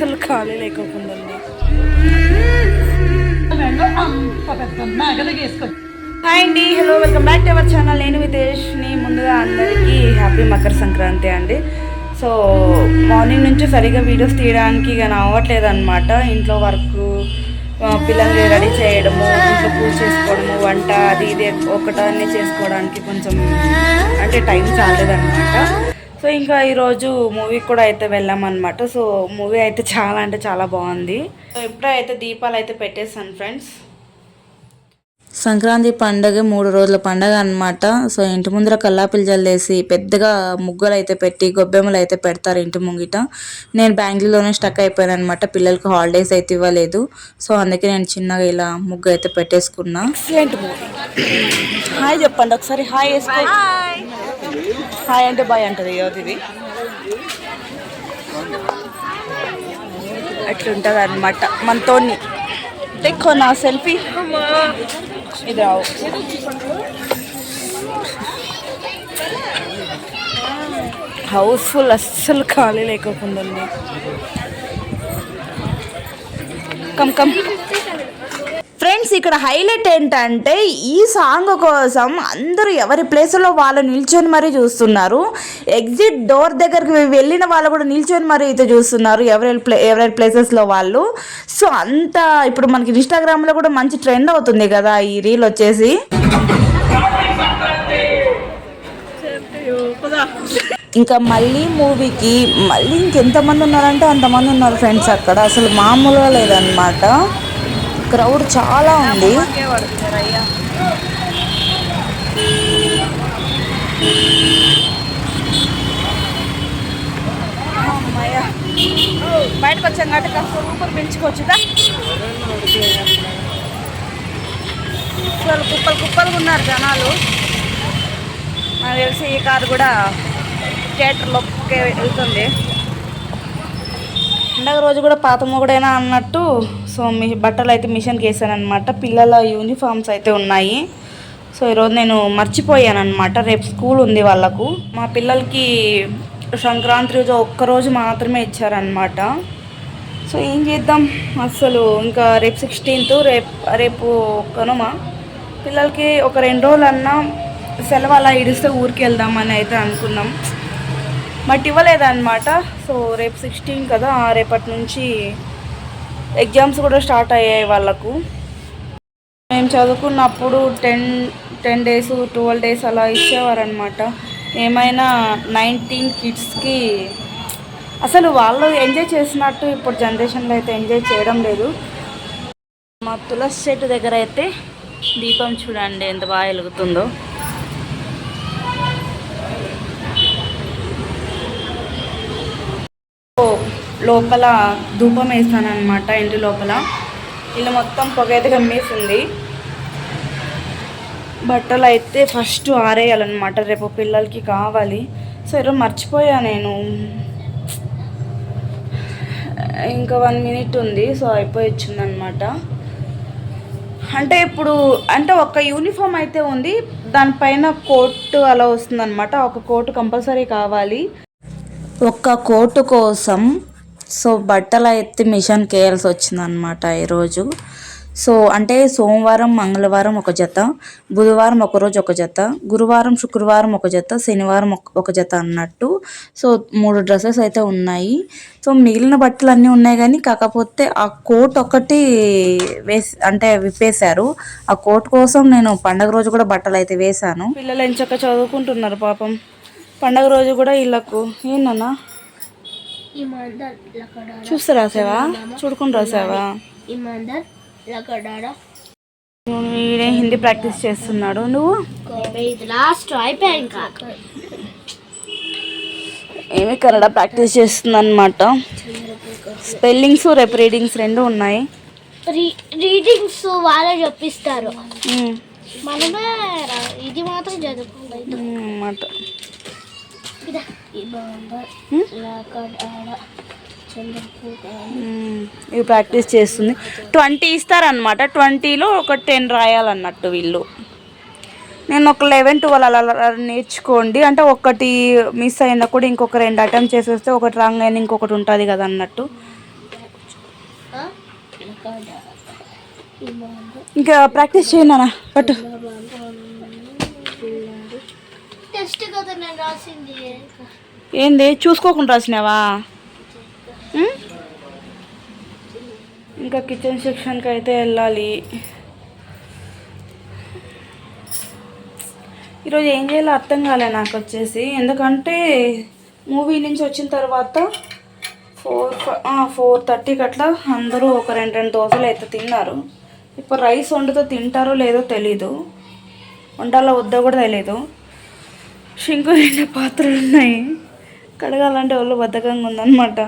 అస్సలు ఖాళీ లేకపోతుందండి. హాయ్ అండి, hello, welcome back to our channel. నేను వితేష్ని. ముందుగా అందరికీ హ్యాపీ మకర సంక్రాంతి అండి. సో మార్నింగ్ నుంచి సరిగ్గా వీడియోస్ తీయడానికి కానీ అవ్వట్లేదు అనమాట. ఇంట్లో వర్క్, పిల్లల్ని రెడీ చేయడము, ఇంట్లో పూజ చేసుకోవడము, వంట అది ఇది ఒకటాన్ని చేసుకోవడానికి కొంచెం అంటే టైం చాలేదన్నమాట. సో ఇంకా ఈరోజు మూవీకి కూడా అయితే వెళ్ళామన్నమాట. సో మూవీ అయితే చాలా అంటే చాలా బాగుంది. సో ఇప్పుడే అయితే దీపాలు అయితే పెట్టేసాను ఫ్రెండ్స్. సంక్రాంతి పండుగ 3 రోజుల పండుగ అనమాట. సో ఇంటి ముందర కల్లాపిల్లి జల్లేసి పెద్దగా ముగ్గులు అయితే పెట్టి గొబ్బెమ్మలు అయితే పెడతారు ఇంటి ముంగిట. నేను బెంగళూరులోనే స్టక్ అయిపోయాను అనమాట. పిల్లలకి హాలిడేస్ అయితే ఇవ్వలేదు. సో అందుకే నేను చిన్నగా ఇలా ముగ్గు అయితే పెట్టేసుకున్నా. హాయ్ చెప్పండి ఒకసారి. హాయ్ వేసుకో. హాయ్ అంటే బాయ్ అంటది ఇది. అట్లుంటుంది అనమాట మనతో. తెక్కో నా సెల్ఫీ ఇది రావు. హౌస్ఫుల్ అస్సలు ఖాళీ లేకపోతుందండి. కమ్ కమ్ ఫ్రెండ్స్, ఇక్కడ హైలైట్ ఏంటంటే ఈ సాంగ్ కోసం అందరూ ఎవరి ప్లేస్లో వాళ్ళు నిల్చొని మరీ చూస్తున్నారు. ఎగ్జిట్ డోర్ దగ్గరికి వెళ్ళిన వాళ్ళు కూడా నిల్చొని మరీ అయితే చూస్తున్నారు ఎవరి ప్లేసెస్లో వాళ్ళు. సో అంతా ఇప్పుడు మనకి ఇన్స్టాగ్రామ్లో కూడా మంచి ట్రెండ్ అవుతుంది కదా ఈ రీల్ వచ్చేసి. ఇంకా మళ్ళీ మూవీకి మళ్ళీ ఇంకెంతమంది ఉన్నారంటే అంతమంది ఉన్నారు ఫ్రెండ్స్. అక్కడ అసలు మామూలుగా లేదన్నమాట. క్రౌడ్ చాలా ఉంది. బయటకు వచ్చాం కాబట్టి కాస్త రూపాయలు పెంచుకోవచ్చుదా. అసలు కుప్పలుగా ఉన్నారు జనాలు. నాకు తెలిసి ఈ కారు కూడా థియేటర్లోకి వెళ్తుంది. పండగ రోజు కూడా పాత మొగుడైనా అన్నట్టు. సో బట్టలు అయితే మిషన్కి వేసాను అనమాట. పిల్లల యూనిఫామ్స్ అయితే ఉన్నాయి. సో ఈరోజు నేను మర్చిపోయాను అనమాట. రేపు స్కూల్ ఉంది వాళ్ళకు. మా పిల్లలకి సంక్రాంతి రోజు ఒక్కరోజు మాత్రమే ఇచ్చారనమాట. సో ఏం చేద్దాం అసలు. ఇంకా రేపు 16th, రేపు కనుమ. పిల్లలకి ఒక 2 రోజులన్నా సెలవు అలా ఇడిస్తే ఊరికి వెళ్దామని అయితే అనుకున్నాం. బట్ ఇవ్వలేదన్నమాట. సో రేపు 16 కదా, రేపటి నుంచి ఎగ్జామ్స్ కూడా స్టార్ట్ అయ్యాయి వాళ్ళకు. మేము చదువుకున్నప్పుడు 10 days 12 days అలా ఇచ్చేవారనమాట. ఏమైనా 19 kidsకి అసలు వాళ్ళు ఎంజాయ్ చేసినట్టు ఇప్పుడు జనరేషన్లో అయితే ఎంజాయ్ చేయడం లేదు. మా తులసి చెట్టు దగ్గర అయితే దీపం చూడండి ఎంత బాగా వెలుగుతుందో. లోపల ధూపం వేస్తాను అనమాట. ఇంటి లోపల ఇలా మొత్తం పొగ అయితే గమ్మేసింది. బట్టలు అయితే ఫస్ట్ ఆరేయాలన్నమాట. రేపు పిల్లలకి కావాలి. సో ఈరోజు మర్చిపోయా నేను. ఇంకా 1 minute ఉంది. సో అయిపోయి వచ్చిందనమాట. అంటే ఇప్పుడు అంటే ఒక యూనిఫామ్ అయితే ఉంది, దానిపైన కోట్ అలా వస్తుందన్నమాట. ఒక కోట్ కంపల్సరీ కావాలి. ఒక్క కోటు కోసం సో బట్టలు అయితే మిషన్కి వేయాల్సి వచ్చిందనమాట ఈరోజు. సో అంటే సోమవారం మంగళవారం ఒక జత, బుధవారం ఒకరోజు ఒక జత, గురువారం శుక్రవారం ఒక జత, శనివారం ఒక జత అన్నట్టు. సో 3 డ్రెస్సెస్ అయితే ఉన్నాయి. సో మిగిలిన బట్టలు అన్నీ ఉన్నాయి కానీ కాకపోతే ఆ కోట్ ఒకటి విప్పేశారు. ఆ కోట్ కోసం నేను పండగ రోజు కూడా బట్టలు అయితే వేశాను. పిల్లలు ఎంచక్క చదువుకుంటున్నారు పాపం. పండగ రోజు కూడా వీళ్ళకు ఏంటన్నా చూస్తే రాసావా, చూడుకుని రాసావా? వీడే హిందీ ప్రాక్టీస్ చేస్తున్నాడు. నువ్వు ఏమి కన్నడ ప్రాక్టీస్ చేస్తుంది అనమాట. స్పెల్లింగ్స్ రేపు రీడింగ్స్ 2 ఉన్నాయి. రీడింగ్స్ వాళ్ళే చెప్పిస్తారు, మనమే ఇది మాత్రం చదువుకోవాలి. ఇవి ప్రాక్టీస్ చేస్తుంది. 20 ఇస్తారనమాట. 20లో ఒక 10 రాయాలన్నట్టు వీళ్ళు. నేను ఒక 11, 12 అలా నేర్చుకోండి అంటే ఒకటి మిస్ అయినా కూడా ఇంకొక 2 అటెంప్ట్ చేసేస్తే ఒకటి రాంగ్ అయినా ఇంకొకటి ఉంటుంది కదా అన్నట్టు. ఇంకా ప్రాక్టీస్ చేయి నాన్న పట్టు. టెస్ట్ కదా నేను రాసింది. ఏంది చూసుకోకుండా రాసినావా? ఇంకా కిచెన్ సెక్షన్కి అయితే వెళ్ళాలి. ఈరోజు ఏం చేయాలో అర్థం కాలే నాకు వచ్చేసి, ఎందుకంటే మూవీ నుంచి వచ్చిన తర్వాత 4:30కి అట్లా అందరూ ఒక 2 దోశలు అయితే తిన్నారు. ఇప్పుడు రైస్ వండుతో తింటారో లేదో తెలీదు, వండాలో వద్దో కూడా తెలీదు. షింకు నిండా పాత్రలు ఉన్నాయి, కడగాలంటే ఒళ్ళు బద్ధకంగా ఉందన్నమాట.